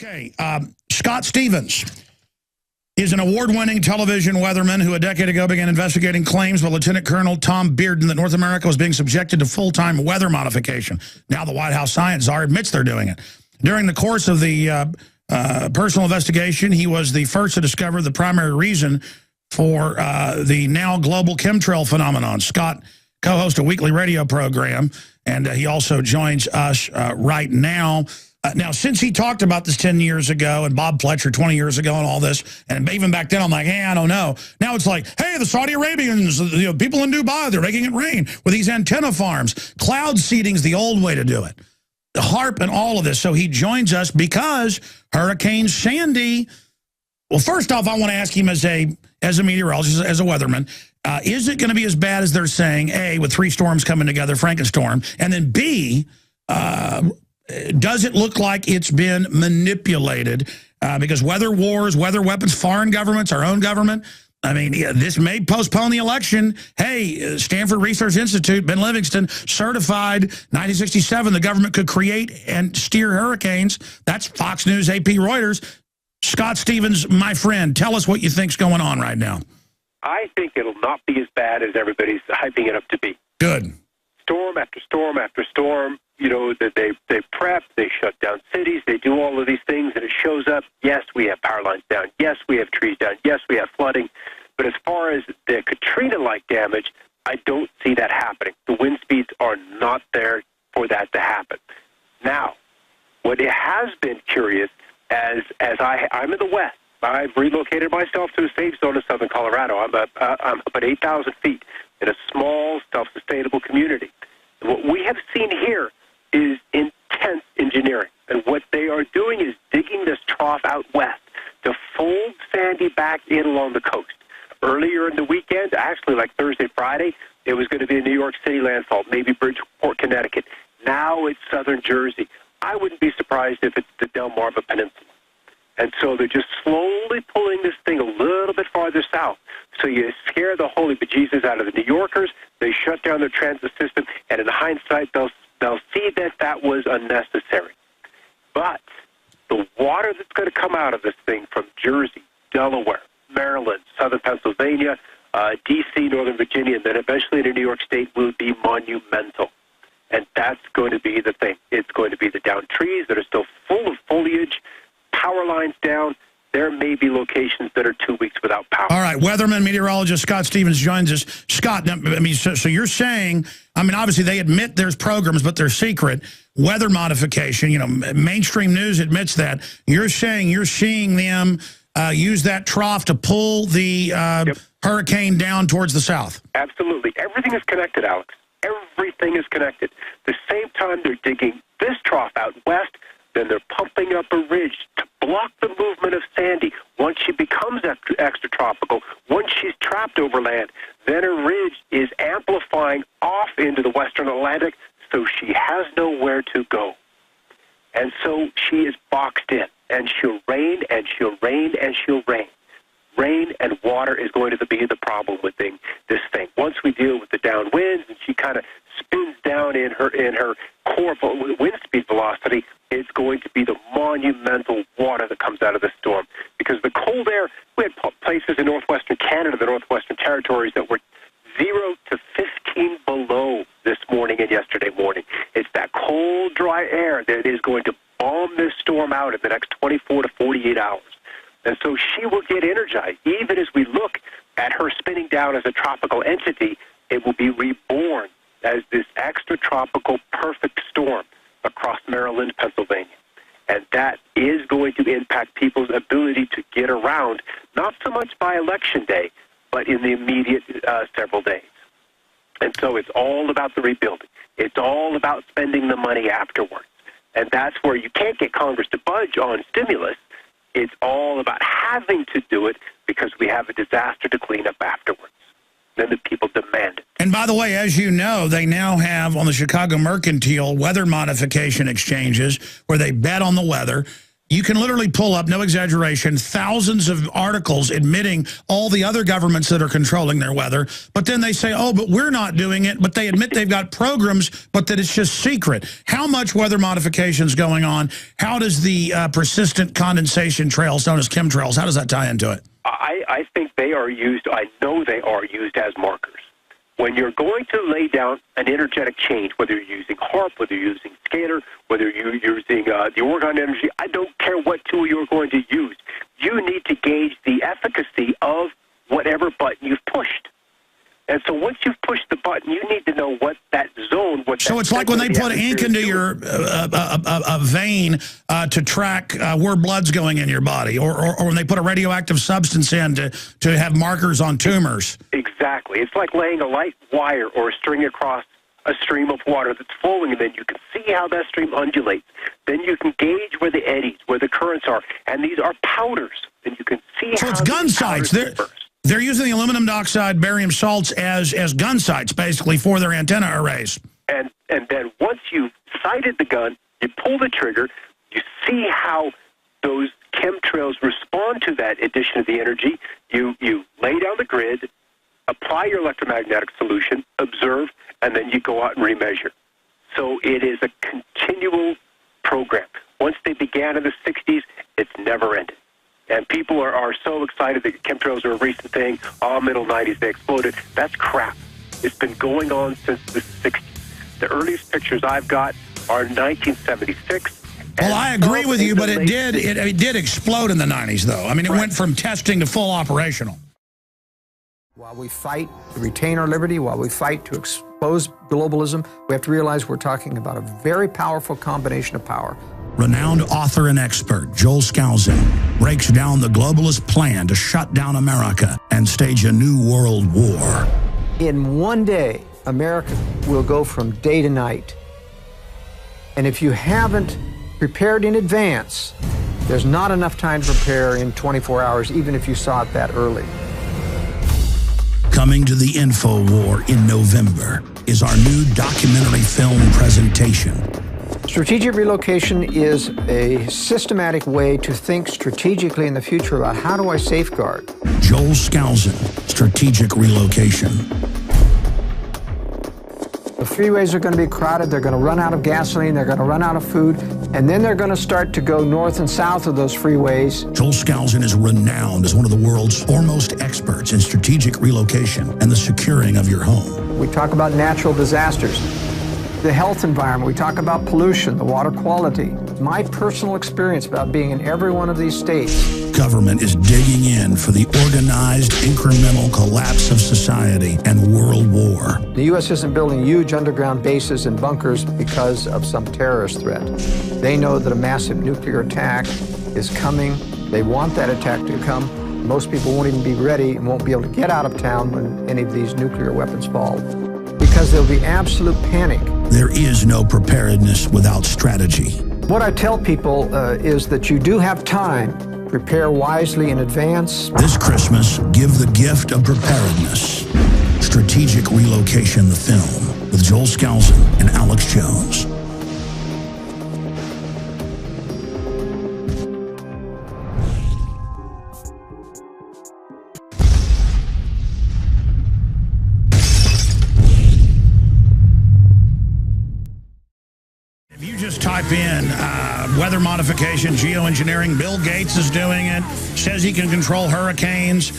Okay, Scott Stevens is an award-winning television weatherman who a decade ago began investigating claims by Lieutenant Colonel Tom Bearden that North America was being subjected to full-time weather modification. Now the White House science czar admits they're doing it. During the course of the personal investigation, he was the first to discover the primary reason for the now global chemtrail phenomenon. Scott co-hosts a weekly radio program, and he also joins us right now. Now, since he talked about this 10 years ago and Bob Fletcher 20 years ago and all this, and even back then I'm like, hey, I don't know. Now it's like, hey, the Saudi Arabians, people in Dubai, they're making it rain with these antenna farms. Cloud seeding's the old way to do it. The HAARP and all of this. So he joins us because Hurricane Sandy. Well, first off, I want to ask him as a meteorologist, as a weatherman, is it going to be as bad as they're saying, A, with 3 storms coming together, Frankenstorm, and then B, does it look like it's been manipulated? Because weather wars, weather weapons, foreign governments, our own government, I mean, yeah, this may postpone the election. Hey, Stanford Research Institute, Ben Livingston, certified 1967 the government could create and steer hurricanes. That's Fox News, AP, Reuters. Scott Stevens, my friend, tell us what you think's going on right now. I think it'll not be as bad as everybody's hyping it up to be. Good. Storm after storm after storm, you know, that they prep, they shut down cities, they do all of these things, and it shows up, yes, we have power lines down, yes, we have trees down, yes, we have flooding, but as far as the Katrina-like damage, I don't see that happening. The wind speeds are not there for that to happen. Now, what it has been curious, as I'm in the West, I've relocated myself to a safe zone in southern Colorado. I'm up at 8,000 feet in a small, self-sustainable community. And what we have seen here is intense engineering. And what they are doing is digging this trough out west to fold Sandy back in along the coast. Earlier in the weekend, actually like Thursday, Friday, it was going to be a New York City landfall, maybe Bridgeport, Connecticut. Now it's southern Jersey. I wouldn't be surprised if it's the Delmarva Peninsula. And so they're just slowly pulling this thing a little bit farther south. So you scare the holy bejesus out of the New Yorkers. They shut down their transit system, and in hindsight, they'll see that that was unnecessary. But the water that's going to come out of this thing from Jersey, Delaware, Maryland, southern Pennsylvania, D.C., Northern Virginia, and then eventually into New York State will be monumental. And that's going to be the thing. It's going to be the downed trees that are still full of foliage, power lines down. There may be locations that are 2 weeks without power. All right, weatherman, meteorologist Scott Stevens joins us. Scott, I mean, so you're saying, I mean, obviously they admit there's programs, but they're secret. Weather modification, you know, mainstream news admits that. You're saying you're seeing them use that trough to pull the hurricane down towards the south. Absolutely. Everything is connected, Alex. Everything is connected. The same time they're digging this trough out west, then they're pumping up a ridge to block the movement of Sandy. Once she becomes extratropical, once she's trapped over land, then a ridge is amplifying off into the western Atlantic, so she has nowhere to go. And so she is boxed in, and she'll rain, and she'll rain, and she'll rain. Rain and water is going to be the problem with this thing. Once we deal with the downwinds, and she kind of spins down in her core wind speed velocity, it's going to be the monumental water that comes out of the storm. Because the cold air, we had places in northwestern Canada, the northwestern territories, that were 0 to 15 below this morning and yesterday morning. It's that cold, dry air that is going to bomb this storm out in the next 24 to 48 hours. And so she will get energized. Even as we look at her spinning down as a tropical entity, it will be reborn as this extratropical perfect storm across Maryland, Pennsylvania. And that is going to impact people's ability to get around, not so much by election day, but in the immediate several days. And so it's all about the rebuilding. It's all about spending the money afterwards. And that's where you can't get Congress to budge on stimulus. It's all about having to do it because we have a disaster to clean up afterwards. Then the people demand it. And by the way, as you know, they now have on the Chicago Mercantile weather modification exchanges where they bet on the weather. You can literally pull up, no exaggeration, thousands of articles admitting all the other governments that are controlling their weather. But then they say, oh, but we're not doing it. But they admit they've got programs, but that it's just secret. How much weather modification is going on? How does the persistent condensation trails, known as chemtrails, how does that tie into it? I think they are used, I know they are used as markers. When you're going to lay down an energetic change, whether you're using HAARP, whether you're using scalar, whether you're using the Oregon energy, I don't care what tool you're going to use. You need to gauge the efficacy of whatever button you've pushed. And so once you've pushed the button, you need to know what that zone, what so that it's like when they put ink into your a vein to track where blood's going in your body, or when they put a radioactive substance in to have markers on tumors. Exactly. It's like laying a light wire or a string across a stream of water that's flowing, and then you can see how that stream undulates. Then you can gauge where the eddies, where the currents are, and these are powders, and you can see so how it's gun sights. They're using the aluminum dioxide, barium salts as gun sights, basically, for their antenna arrays. And then once you've sighted the gun, you pull the trigger, you see how those chemtrails respond to that addition of the energy. You lay down the grid, apply your electromagnetic solution, observe, and then you go out and remeasure. So it is a continual program. Once they began in the 60s, it's never ended. And people are so excited that chemtrails are a recent thing. Oh, middle 90s, they exploded. That's crap. It's been going on since the 60s. The earliest pictures I've got are 1976. Well, I agree with you, but it did explode in the 90s, though. I mean, it went from testing to full operational. While we fight to retain our liberty, while we fight to expose globalism, we have to realize we're talking about a very powerful combination of power. Renowned author and expert Joel Skousen breaks down the globalist plan to shut down America and stage a new world war. In one day, America will go from day to night. And if you haven't prepared in advance, there's not enough time to prepare in 24 hours, even if you saw it that early. Coming to the Infowars in November is our new documentary film presentation. Strategic relocation is a systematic way to think strategically in the future about how do I safeguard. Joel Skousen, Strategic Relocation. The freeways are going to be crowded, they're going to run out of gasoline, they're going to run out of food, and then they're going to start to go north and south of those freeways. Joel Skousen is renowned as one of the world's foremost experts in strategic relocation and the securing of your home. We talk about natural disasters, the health environment, we talk about pollution, the water quality. My personal experience about being in every one of these states. Government is digging in for the organized, incremental collapse of society and world war. The U.S. isn't building huge underground bases and bunkers because of some terrorist threat. They know that a massive nuclear attack is coming. They want that attack to come. Most people won't even be ready and won't be able to get out of town when any of these nuclear weapons fall, because there'll be absolute panic. There is no preparedness without strategy. What I tell people is that you do have time. Prepare wisely in advance. This Christmas, give the gift of preparedness. Strategic Relocation, the film, with Joel Skousen and Alex Jones. If you just type in weather modification, geoengineering, Bill Gates is doing it, says he can control hurricanes.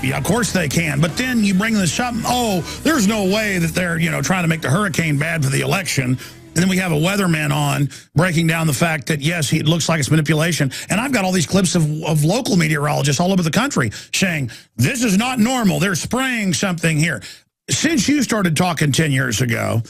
Yeah, of course they can. But then you bring this up, oh, there's no way that they're, trying to make the hurricane bad for the election. And then we have a weatherman on breaking down the fact that, yes, it looks like it's manipulation. And I've got all these clips of local meteorologists all over the country saying, this is not normal. They're spraying something here. Since you started talking 10 years ago,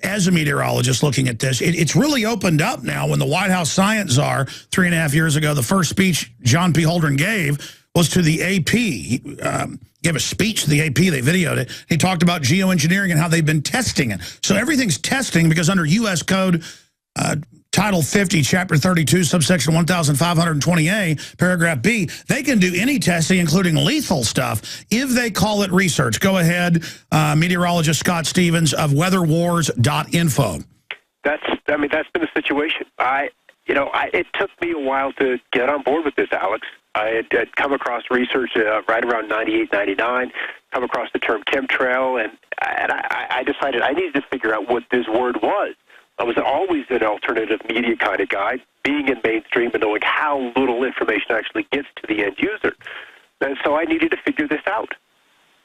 as a meteorologist looking at this, it's really opened up now. When the White House science czar 3.5 years ago, the first speech John P. Holdren gave was to the AP. He gave a speech to the AP. They videoed it. He talked about geoengineering and how they've been testing it. So everything's testing because under U.S. Code Title 50, Chapter 32, subsection 1520A, paragraph B, they can do any testing, including lethal stuff, if they call it research. Go ahead, meteorologist Scott Stevens of weatherwars.info. That's been the situation. It took me a while to get on board with this, Alex. I had come across research right around 98, 99, come across the term chemtrail, and I decided I needed to figure out what this word was. I was always an alternative media kind of guy, being in mainstream and knowing how little information actually gets to the end user. And so I needed to figure this out.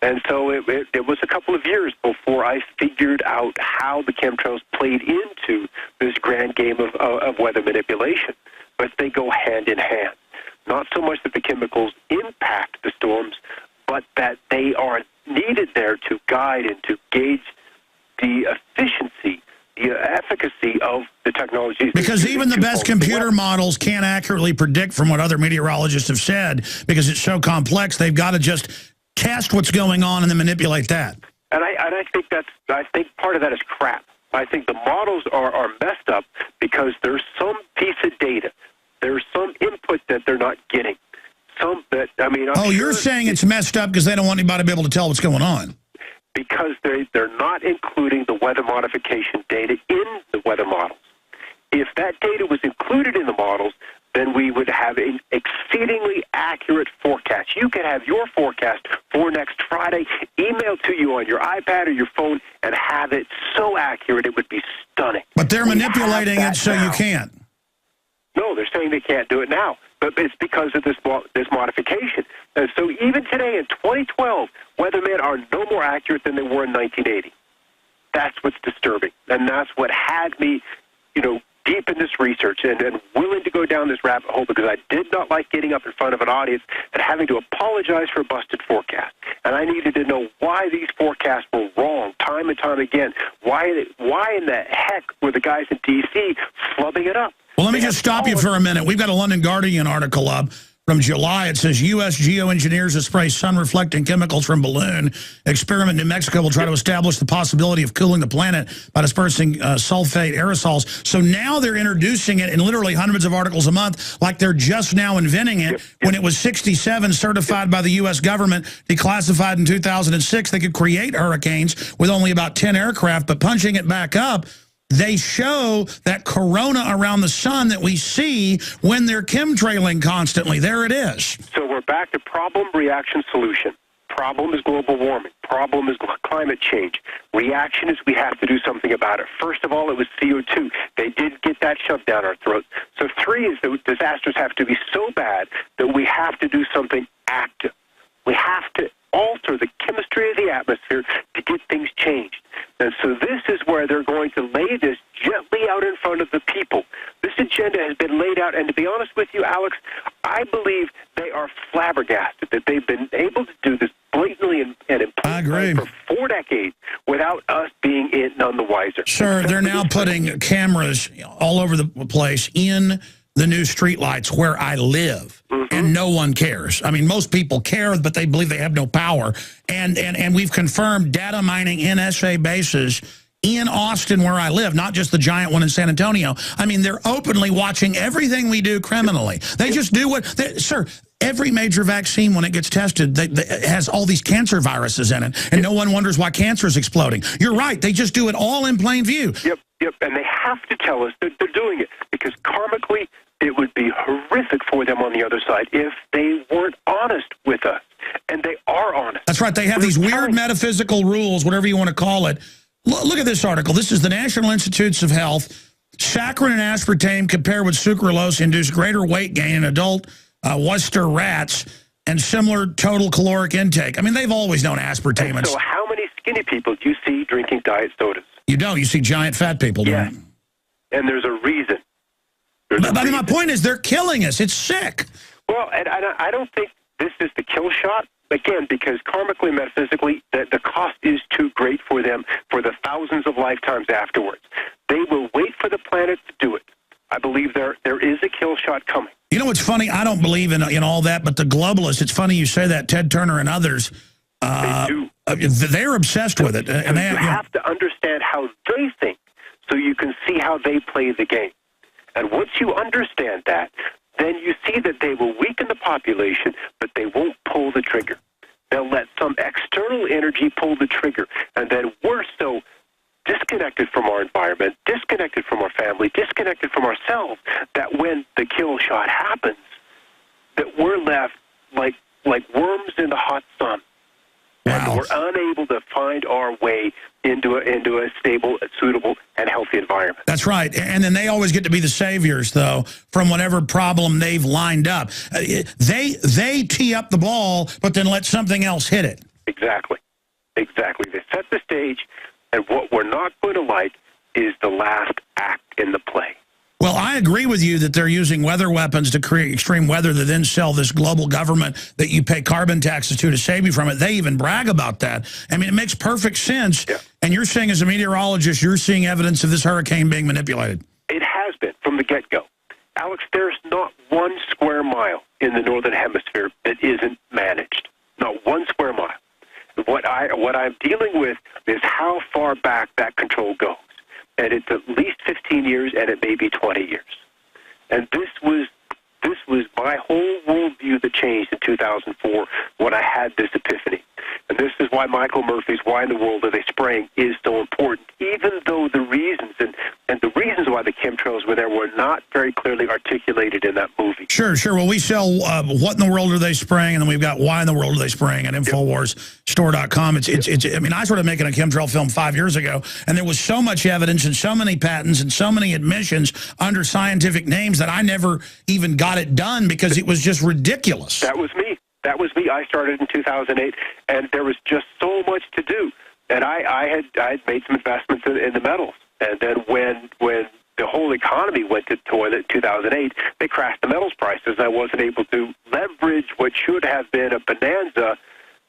And so it was a couple of years before I figured out how the chemtrails played into this grand game of weather manipulation. But they go hand in hand. Not so much that the chemicals impact the storms, but that they are needed there to guide and to gauge the efficiency, the efficacy of the technologies. Because even the best computer models can't accurately predict from what other meteorologists have said, because it's so complex, they've got to just test what's going on and then manipulate that. And I think part of that is crap. I think the models are messed up because there's some piece of data, there's some input that they're not getting. You're saying it's messed up because they don't want anybody to be able to tell what's going on. Because they're not including the weather modification data in the weather models. If that data was included in the models, then we would have an exceedingly accurate forecast. You could have your forecast for next Friday emailed to you on your iPad or your phone and have it so accurate it would be stunning. But they're manipulating it so you can't. No, they're saying they can't do it now. But it's because of this modification. And so even today in 2012, weathermen are no more accurate than they were in 1980. That's what's disturbing. And that's what had me, deep in this research and willing to go down this rabbit hole, because I did not like getting up in front of an audience and having to apologize for a busted forecast. And I needed to know why these forecasts were wrong time and time again. Why in the heck were the guys in D.C. flubbing it up? Well, let me just stop you for a minute. We've got a London Guardian article up from July. It says U.S. geoengineers that spray sun-reflecting chemicals from balloon experiment in New Mexico will try to establish the possibility of cooling the planet by dispersing sulfate aerosols. So now they're introducing it in literally hundreds of articles a month, like they're just now inventing it. When it was 67, certified by the U.S. government, declassified in 2006. They could create hurricanes with only about 10 aircraft, but punching it back up, they show that corona around the sun that we see when they're chemtrailing constantly. There it is. So we're back to problem, reaction, solution. Problem is global warming. Problem is climate change. Reaction is we have to do something about it. First of all, it was CO2. They did get that shoved down our throats. So 3 is that disasters have to be so bad that we have to do something active. We have to alter the chemistry of the atmosphere to get things changed. And so this is where they're going to lay this gently out in front of the people. This agenda has been laid out, and to be honest with you, Alex, I believe they are flabbergasted that they've been able to do this blatantly and in for 4 decades without us being none the wiser. Sure, they're now putting cameras all over the place in the new streetlights where I live, and no one cares. I mean, most people care, but they believe they have no power. And we've confirmed data mining NSA bases in Austin where I live, not just the giant one in San Antonio. I mean, they're openly watching everything we do criminally. They just do what, sir, every major vaccine, when it gets tested, it has all these cancer viruses in it, and no one wonders why cancer is exploding. You're right. They just do it all in plain view. Yep, and they have to tell us that they're doing it, because karmically, it would be horrific for them on the other side if they weren't honest with us. And they are honest. That's right. They have these weird metaphysical rules, whatever you want to call it. Look at this article. This is the National Institutes of Health. Saccharin and aspartame compared with sucralose induce greater weight gain in adult Worcester rats and similar total caloric intake. I mean, they've always known aspartame. And so how many skinny people do you see drinking diet sodas? You don't. You see giant fat people doing it. And there's a reason. But my point is they're killing us. It's sick. Well, and I don't think this is the kill shot, again, because karmically, metaphysically, the cost is too great for them for the thousands of lifetimes afterwards. They will wait for the planet to do it. I believe there is a kill shot coming. You know what's funny? I don't believe in all that, but the globalists, it's funny you say that, Ted Turner and others, they do. They're obsessed with it. And you have to understand how they think so you can see how they play the game. And once you understand that, then you see that they will weaken the population, but they won't pull the trigger. They'll let some external energy pull the trigger, and then we're so disconnected from our environment, disconnected from expected from ourselves that when the kill shot happens, that we're left like worms in the hot sun. Wow. And we're unable to find our way into a stable, suitable, and healthy environment. That's right. And then they always get to be the saviors, though, from whatever problem they've lined up. They tee up the ball, but then let something else hit it. Exactly. Exactly. They set the stage, and what we're not going to like is the last act in the play. Well, I agree with you that they're using weather weapons to create extreme weather to then sell this global government that you pay carbon taxes to save you from it. They even brag about that. I mean, it makes perfect sense. Yeah. And you're saying as a meteorologist, you're seeing evidence of this hurricane being manipulated. It has been from the get-go. Alex, there's not 1 square mile in the Northern Hemisphere that isn't managed. Not 1 square mile. What I'm dealing with is how far back that control goes. And it's at least 15 years, and it may be 20 years. And this was my whole worldview that changed in 2004 when I had this epiphany. And this is why Michael Murphy's Why in the World Are They Spraying is so important, even though the reasons and the reasons why the chemtrails were there were not very clearly articulated in that movie. Sure. Well, we sell What in the World Are They Spraying, and then we've got Why in the World Are They Spraying at InfoWarsStore.com. I mean, I started making a chemtrail film 5 years ago, and there was so much evidence and so many patents and so many admissions under scientific names that I never even got it done because it was just ridiculous. That was me. I started in 2008, and there was just so much to do. And I had made some investments in the metals. And then when the whole economy went to toilet in 2008, they crashed the metals prices. I wasn't able to leverage what should have been a bonanza,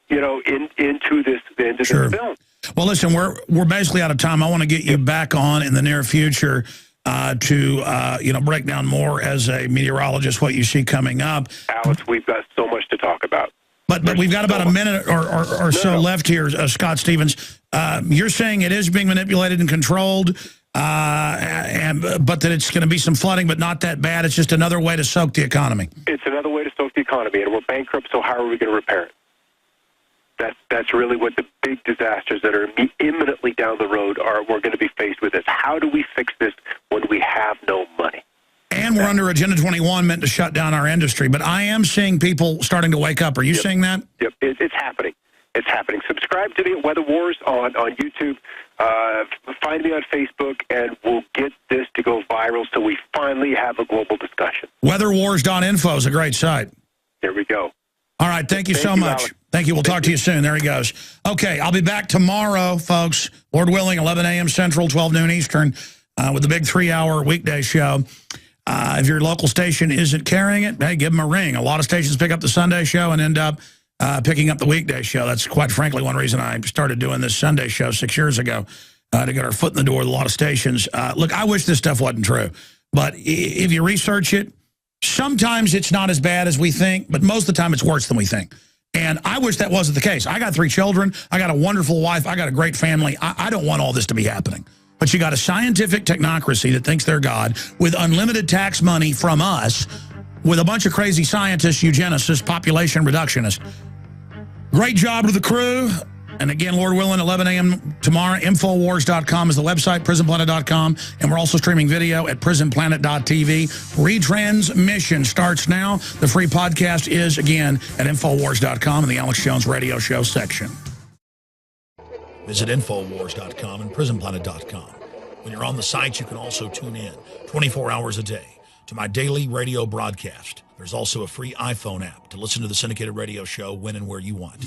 into this film. Well, listen, we're basically out of time. I want to get you back on in the near future to break down more as a meteorologist what you see coming up. Alex, we've got so much to talk about. But we've got about a minute or so left here, Scott Stevens. You're saying it is being manipulated and controlled, but that it's going to be some flooding, but not that bad. It's just another way to soak the economy. It's another way to soak the economy, and we're bankrupt, so how are we going to repair it? That's really what the big disasters that are imminently down the road we're going to be faced with. Is how do we fix this when we have no money? And we're under Agenda 21 meant to shut down our industry. But I am seeing people starting to wake up. Are you seeing that? Yep, it's happening. It's happening. Subscribe to me at Weather Wars on YouTube. Find me on Facebook, and we'll get this to go viral so we finally have a global discussion. Weatherwars.info is a great site. There we go. All right, thank you so much. Alex. Thank you. We'll talk to you soon. There he goes. Okay, I'll be back tomorrow, folks. Lord willing, 11 a.m. Central, 12 noon Eastern, with the big 3-hour weekday show. If your local station isn't carrying it, hey, give them a ring. A lot of stations pick up the Sunday show and end up picking up the weekday show. That's quite frankly one reason I started doing this Sunday show 6 years ago, to get our foot in the door with a lot of stations. Look, I wish this stuff wasn't true. But if you research it, sometimes it's not as bad as we think, but most of the time it's worse than we think. And I wish that wasn't the case. I got 3 children. I got a wonderful wife. I got a great family. I don't want all this to be happening. But you got a scientific technocracy that thinks they're God with unlimited tax money from us, with a bunch of crazy scientists, eugenicists, population reductionists. Great job to the crew. And again, Lord willing, 11 a.m. tomorrow, Infowars.com is the website, prisonplanet.com, and we're also streaming video at prisonplanet.tv. Retransmission starts now. The free podcast is, again, at Infowars.com in the Alex Jones Radio Show section. Visit Infowars.com and prisonplanet.com. When you're on the site, you can also tune in 24 hours a day to my daily radio broadcast. There's also a free iPhone app to listen to the syndicated radio show when and where you want.